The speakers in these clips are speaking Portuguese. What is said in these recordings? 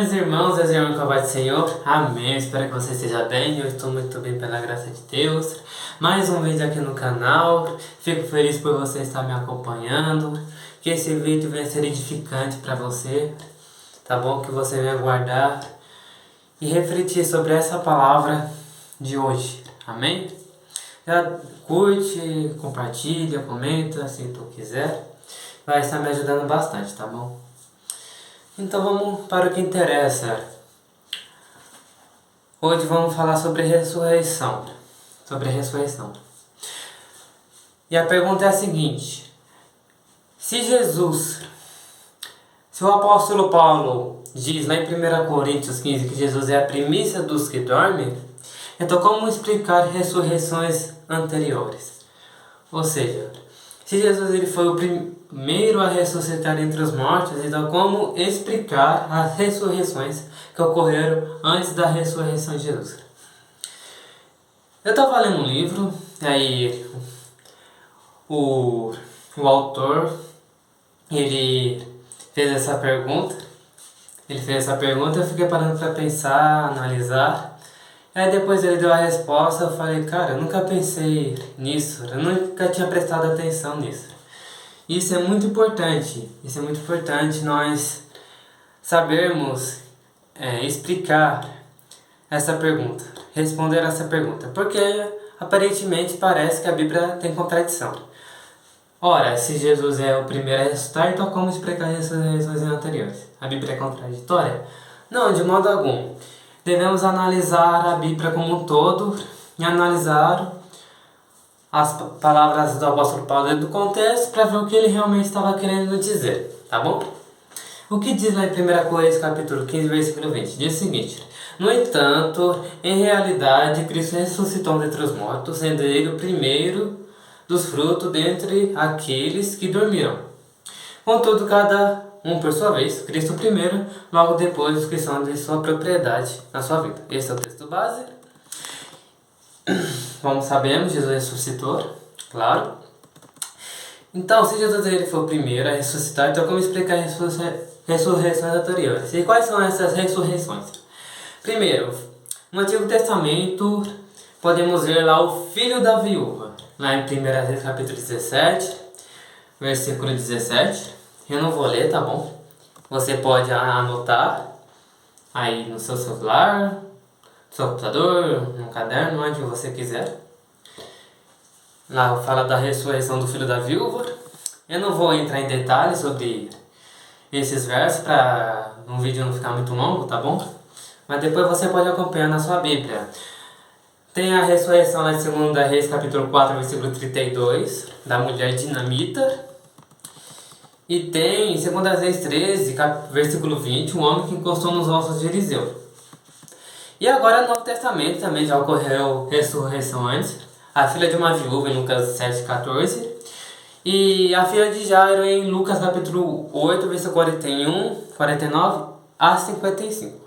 meus irmãos e irmãs com a paz do Senhor, amém. Espero que você esteja bem. Eu estou muito bem pela graça de Deus. Mais um vídeo aqui no canal. Fico feliz por você estar me acompanhando. Que esse vídeo venha ser edificante para você, tá bom? Que você venha guardar e refletir sobre essa palavra de hoje, amém? Já curte, compartilha, comenta se tu quiser. Vai estar me ajudando bastante, tá bom? Então vamos para o que interessa. Hoje vamos falar sobre ressurreição. Sobre a ressurreição. E a pergunta é a seguinte: se o apóstolo Paulo diz lá em 1 Coríntios 15 que Jesus é a primícia dos que dormem, então como explicar ressurreições anteriores? Ou seja, se Jesus ele foi o primeiro a ressuscitar entre os mortos, então como explicar as ressurreições que ocorreram antes da ressurreição de Jesus? Eu estava lendo um livro, aí o autor ele fez essa pergunta. Eu fiquei parando para pensar, analisar. Aí depois ele deu a resposta, eu falei, cara, eu nunca pensei nisso, eu nunca tinha prestado atenção nisso. Isso é muito importante nós sabermos explicar essa pergunta, responder essa pergunta, porque aparentemente parece que a Bíblia tem contradição. Ora, se Jesus é o primeiro a ressuscitar, então como explicar as ressurreições anteriores? A Bíblia é contraditória? Não, de modo algum. Devemos analisar a Bíblia como um todo e analisar as palavras do apóstolo Paulo dentro do contexto para ver o que ele realmente estava querendo dizer, tá bom? O que diz lá em 1 Coríntios capítulo 15, versículo 20? Diz o seguinte: no entanto, em realidade, Cristo ressuscitou dentre os mortos, sendo ele o primeiro dos frutos dentre aqueles que dormiram. Contudo, cada um por sua vez, Cristo primeiro, logo depois os que são de sua propriedade na sua vida. Esse é o texto base. Como sabemos, Jesus ressuscitou, claro. Então, se Jesus ele foi o primeiro a ressuscitar, então como explicar as ressurreições anteriores? E quais são essas ressurreições? Primeiro, no Antigo Testamento, podemos ver lá o filho da viúva, lá em 1 Reis capítulo 17, versículo 17. Eu não vou ler, tá bom? Você pode anotar aí no seu celular, no seu computador, no caderno, onde você quiser. Lá fala da ressurreição do filho da viúva. Eu não vou entrar em detalhes sobre esses versos para um vídeo não ficar muito longo, tá bom? Mas depois você pode acompanhar na sua Bíblia. Tem a ressurreição lá em 2 Reis capítulo 4, versículo 32, da mulher dinamita. E tem em 2 Reis 13, versículo 20, um homem que encostou nos ossos de Eliseu. E agora no Novo Testamento também já ocorreu ressurreição antes. A filha de uma viúva em Lucas 7, 14. E a filha de Jairo em Lucas capítulo 8, versículo 41, 49 a 55.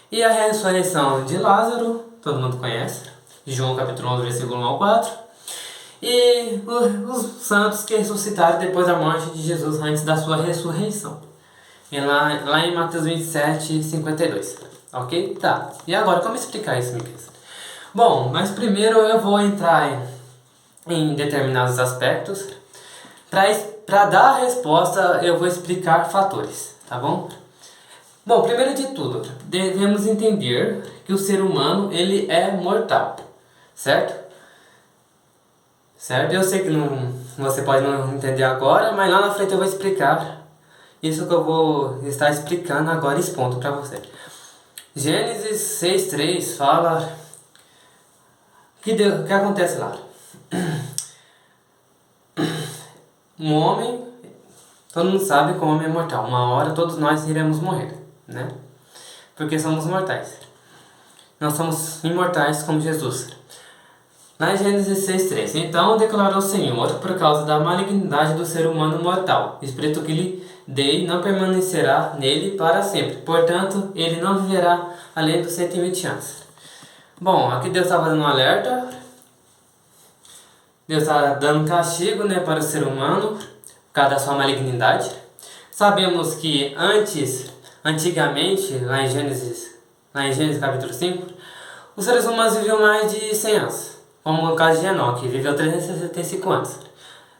E a ressurreição de Lázaro, todo mundo conhece. João capítulo 11, versículo 1 ao 4. E os santos que ressuscitaram depois da morte de Jesus antes da sua ressurreição. E lá em Mateus 27, 52. Ok? Tá. E agora, como explicar isso, Miquel? Bom, mas primeiro eu vou entrar em determinados aspectos. Para dar a resposta, eu vou explicar fatores, tá bom? Bom, primeiro de tudo, devemos entender que o ser humano ele é mortal, certo? Certo? Eu sei que você pode não entender agora, mas lá na frente eu vou explicar isso que eu vou estar explicando agora, expondo para você. Gênesis 6:3 fala o que acontece lá. Um homem, todo mundo sabe que o homem é mortal. Uma hora todos nós iremos morrer, né? Porque somos mortais. Nós somos imortais como Jesus. Lá em Gênesis 6:3. Então declarou o Senhor, por causa da malignidade do ser humano mortal, o espírito que lhe dei não permanecerá nele para sempre. Portanto, ele não viverá além dos 120 anos. Bom, aqui Deus estava dando um alerta. Deus está dando castigo, né, para o ser humano, por causa da sua malignidade. Sabemos que antes antigamente, lá em Gênesis capítulo 5, os seres humanos viviam mais de 100 anos, como o caso de Enoque, que viveu 365 anos.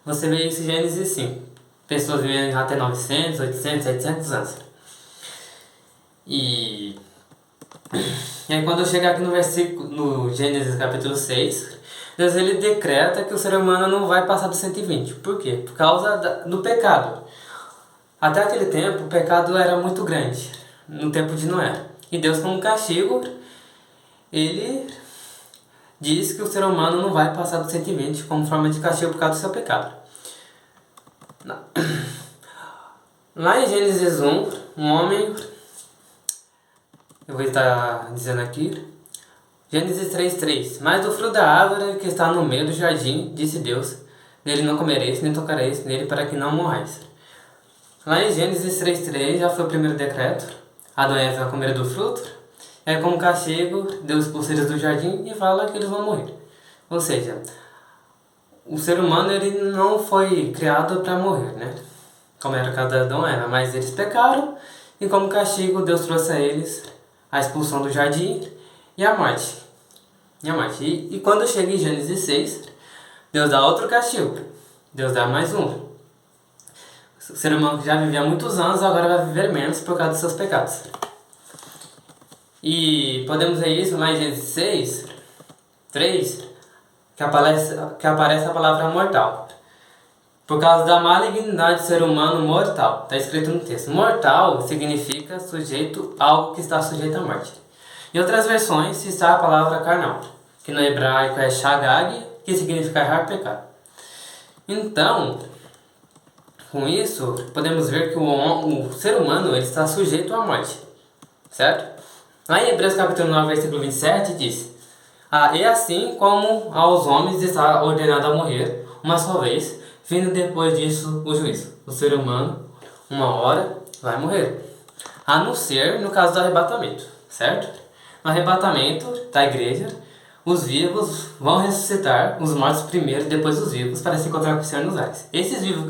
Você vê isso em Gênesis 5. Pessoas vivendo até 900, 800, 700 anos. E aí quando eu chegar aqui no Gênesis capítulo 6, Deus ele decreta que o ser humano não vai passar dos 120. Por quê? Por causa do pecado. Até aquele tempo o pecado era muito grande, no tempo de Noé. E Deus, como castigo, ele diz que o ser humano não vai passar dos 120 como forma de castigo por causa do seu pecado. Lá em Gênesis 1, um homem, eu vou estar dizendo aqui, Gênesis 3:3, mas do fruto da árvore que está no meio do jardim, disse Deus, dele não comereis, nem tocareis nele, para que não morrais. Lá em Gênesis 3:3 já foi o primeiro decreto, Adão e Eva comeram do fruto, e aí como castigo, Deus expulsa eles do jardim e fala que eles vão morrer. Ou seja, o ser humano ele não foi criado para morrer, né? Como era o caso de Adão e Eva, mas eles pecaram, e como castigo, Deus trouxe a eles a expulsão do jardim e a morte. E quando chega em Gênesis 6, Deus dá outro castigo. Deus dá mais um. O ser humano que já vivia há muitos anos, agora vai viver menos por causa dos seus pecados. E podemos ver isso lá em Gênesis 6:3, que aparece a palavra mortal. Por causa da malignidade do ser humano mortal. Está escrito no texto. Mortal significa sujeito, algo que está sujeito à morte. Em outras versões está a palavra carnal, que no hebraico é shagag, que significa errar, pecado. Então, com isso, podemos ver que o ser humano ele está sujeito à morte. Certo? Lá em Hebreus capítulo 9, versículo 27, diz: e assim como aos homens está ordenado a morrer uma só vez, vindo depois disso o juízo. O ser humano, uma hora, vai morrer. A não ser no caso do arrebatamento, certo? No arrebatamento da igreja, os vivos vão ressuscitar, os mortos primeiro, depois os vivos, para se encontrar com o Senhor nos ares. Esses vivos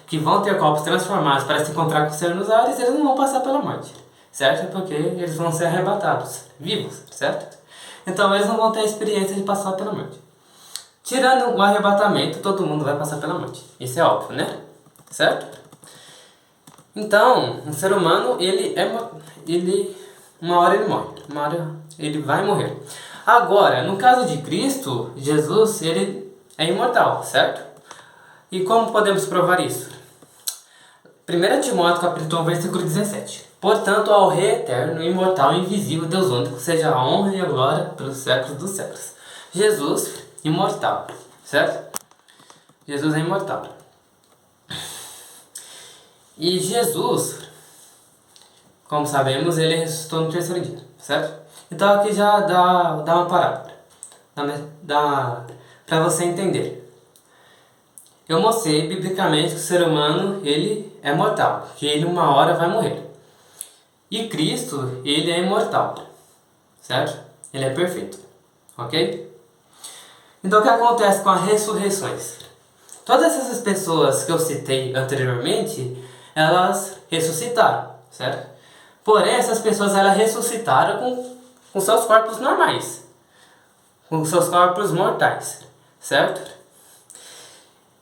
que vão ter corpos transformados para se encontrar com o Senhor nos ares, eles não vão passar pela morte, certo? Porque eles vão ser arrebatados, vivos, certo? Então eles não vão ter a experiência de passar pela morte. Tirando o arrebatamento, todo mundo vai passar pela morte. Isso é óbvio, né? Certo? Então, o ser humano, uma hora ele morre. Uma hora ele vai morrer. Agora, no caso de Cristo, Jesus, ele é imortal, certo? E como podemos provar isso? 1 Timóteo capítulo 1, versículo 17. Portanto, ao Rei eterno, imortal e invisível, Deus único, seja a honra e a glória pelos séculos dos séculos. Jesus, imortal, certo? Jesus é imortal. E Jesus, como sabemos, ele ressuscitou no terceiro dia, certo? Então aqui já dá uma parada, para você entender. Eu mostrei biblicamente que o ser humano ele é mortal, que ele uma hora vai morrer. E Cristo, ele é imortal, certo? Ele é perfeito, ok? Então o que acontece com as ressurreições? Todas essas pessoas que eu citei anteriormente, elas ressuscitaram, certo? Porém, essas pessoas elas ressuscitaram com seus corpos normais, com seus corpos mortais, certo?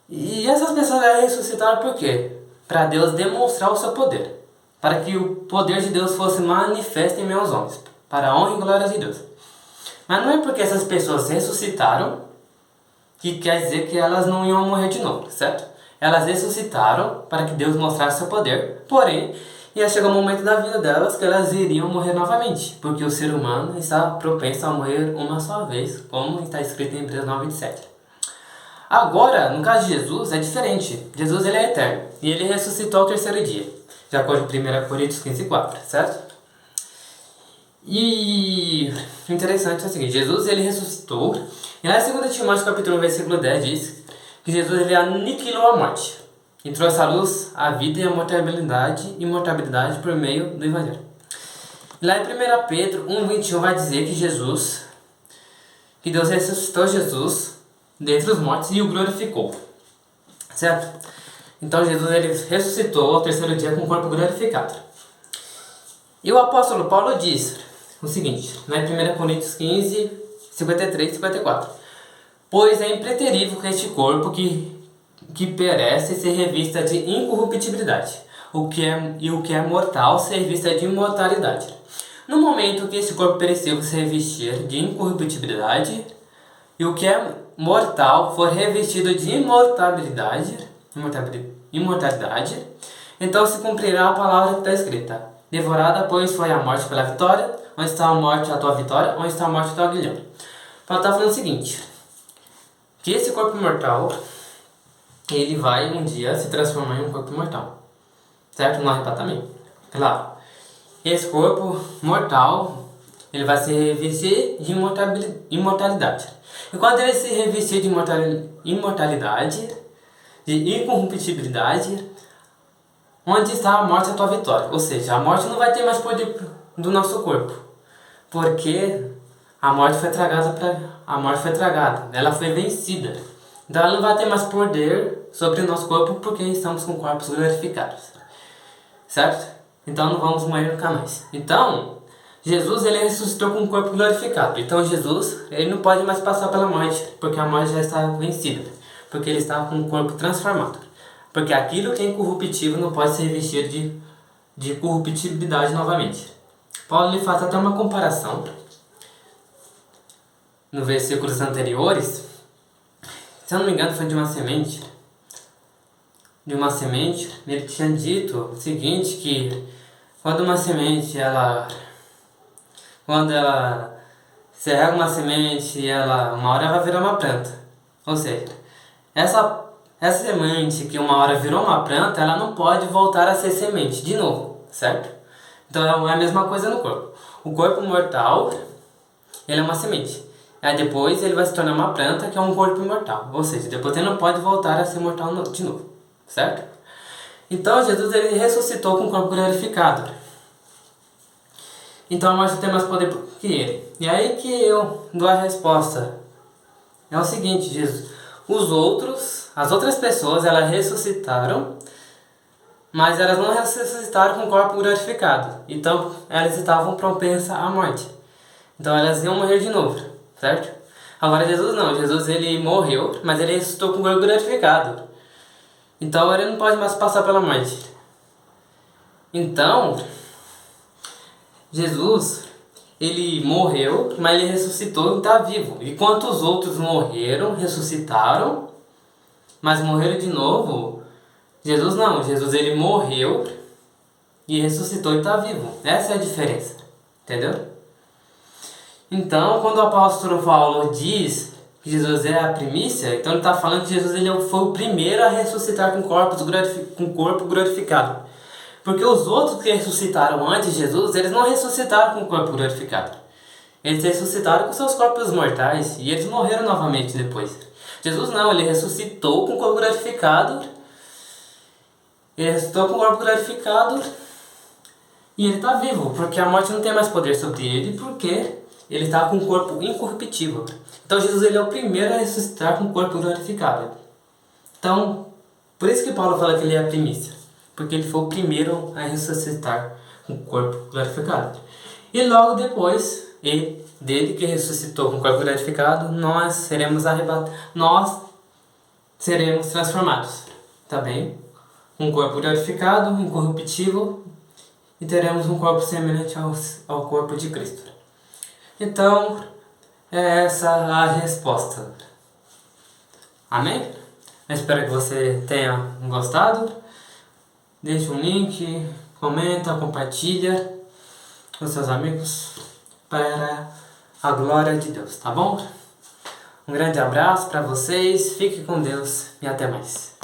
E essas pessoas elas ressuscitaram por quê? Para Deus demonstrar o seu poder, para que o poder de Deus fosse manifesto em meus homens, para a honra e glória de Deus. Mas não é porque essas pessoas ressuscitaram que quer dizer que elas não iam morrer de novo, certo? Elas ressuscitaram para que Deus mostrasse seu poder, porém, ia chegar um momento da vida delas que elas iriam morrer novamente, porque o ser humano está propenso a morrer uma só vez, como está escrito em Hebreus 9:27. Agora, no caso de Jesus, é diferente. Jesus ele é eterno, e ele ressuscitou ao terceiro dia, de acordo com 1 Coríntios 15:4, certo? E o interessante é o seguinte, Jesus ele ressuscitou, e lá em 2 Timóteo capítulo 1, versículo 10 diz que Jesus ele aniquilou a morte e trouxe à luz a vida e a imortalidade por meio do Evangelho. Lá em 1 Pedro 1:21 vai dizer que Deus ressuscitou Jesus dentre os mortos e o glorificou, certo? Então Jesus ele ressuscitou ao terceiro dia com o corpo glorificado. E o apóstolo Paulo diz o seguinte, lá em 1 Coríntios 15, 53 e 54. Pois é impreterível que este corpo que perece ser revista de incorruptibilidade, o que é mortal ser revista de imortalidade. No momento que este corpo perecível se revestir de incorruptibilidade, e o que é mortal for revestido de imortalidade, então se cumprirá a palavra que está escrita. Devorada, pois, foi a morte pela vitória. Onde está a morte, a tua vitória? Onde está a morte, o teu aguilhão? Paulo está falando o seguinte, que esse corpo mortal, ele vai um dia se transformar em um corpo mortal. Certo? No arrebatamento. Claro. Esse corpo mortal, ele vai se revestir de imortalidade. E quando ele se revestir de imortalidade, de incorruptibilidade, onde está a morte, a tua vitória? Ou seja, a morte não vai ter mais poder do nosso corpo. Porque a morte foi tragada. Ela foi vencida. Então ela não vai ter mais poder sobre o nosso corpo porque estamos com corpos glorificados. Certo? Então não vamos morrer nunca mais. Então, Jesus ele ressuscitou com um corpo glorificado. Então Jesus ele não pode mais passar pela morte, porque a morte já está vencida. Porque ele está com um corpo transformado. Porque aquilo que é incorruptível não pode ser revestido de corruptibilidade novamente. Paulo ele faz até uma comparação nos versículos anteriores. Se eu não me engano foi de uma semente. Ele tinha dito o seguinte, que quando uma semente, quando você rega uma semente, uma hora vai virar uma planta. Ou seja, essa semente que uma hora virou uma planta, ela não pode voltar a ser semente de novo, certo? Então é a mesma coisa no corpo. O corpo mortal, ele é uma semente. Aí depois ele vai se tornar uma planta que é um corpo imortal. Ou seja, depois ele não pode voltar a ser mortal de novo, certo? Então Jesus ele ressuscitou com o corpo glorificado. Então a morte não tem mais poder que ele. E aí que eu dou a resposta. É o seguinte, Jesus. As outras pessoas, elas ressuscitaram, mas elas não ressuscitaram com o corpo glorificado. Então elas estavam propensas à morte. Então elas iam morrer de novo, certo? Agora Jesus não. Jesus ele morreu, mas ele ressuscitou com o corpo glorificado. Então ele não pode mais passar pela morte. Então, Jesus, ele morreu, mas ele ressuscitou e está vivo. Enquanto os outros morreram, ressuscitaram, mas morreram de novo, Jesus não. Jesus ele morreu e ressuscitou e está vivo. Essa é a diferença. Entendeu? Então, quando o apóstolo Paulo diz que Jesus é a primícia, então ele está falando que Jesus ele foi o primeiro a ressuscitar com corpo glorificado. Porque os outros que ressuscitaram antes de Jesus, eles não ressuscitaram com o corpo glorificado. Eles ressuscitaram com seus corpos mortais e eles morreram novamente depois. Jesus não, ele ressuscitou com o corpo glorificado. Ele ressuscitou com o corpo glorificado e ele está vivo, porque a morte não tem mais poder sobre ele, porque ele está com um corpo incorruptível. Então Jesus ele é o primeiro a ressuscitar com o corpo glorificado. Então, por isso que Paulo fala que ele é a primícia. Porque ele foi o primeiro a ressuscitar com o corpo glorificado. E logo depois, dele que ressuscitou com o corpo glorificado, nós seremos arrebatados. Nós seremos transformados. Tá bem? Um corpo glorificado, incorruptível. E teremos um corpo semelhante ao corpo de Cristo. Então, é essa a resposta. Amém? Eu espero que você tenha gostado. Deixa um link, comenta, compartilha com seus amigos para a glória de Deus, tá bom? Um grande abraço para vocês, fique com Deus e até mais.